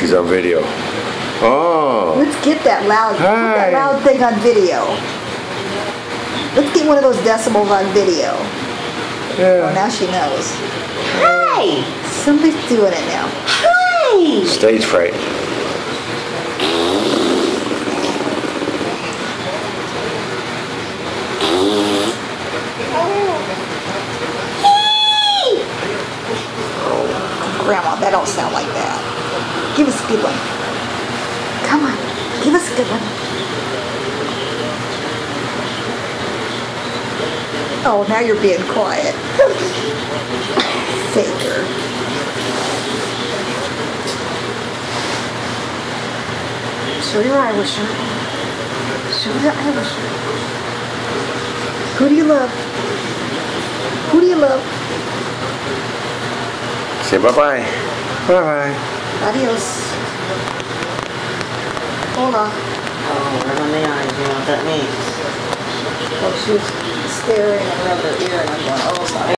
she's on video. Oh. Let's get that loud. Put that loud thing on video. Let's get one of those decibels on video. Yeah. Oh, now she knows. Hi. Somebody's doing it now. Hi. Stage fright. Grandma, that don't sound like that. Give us a good one. Come on, give us a good one. Oh, now you're being quiet. Faker. Show your Irisher. Show your Irisher. Who do you love? Who do you love? Say bye-bye. Bye-bye. Adios. Hola. Oh, right on the eyes, you know what that means. Oh, she was staring and rubbing her ear, and I'm going, oh my.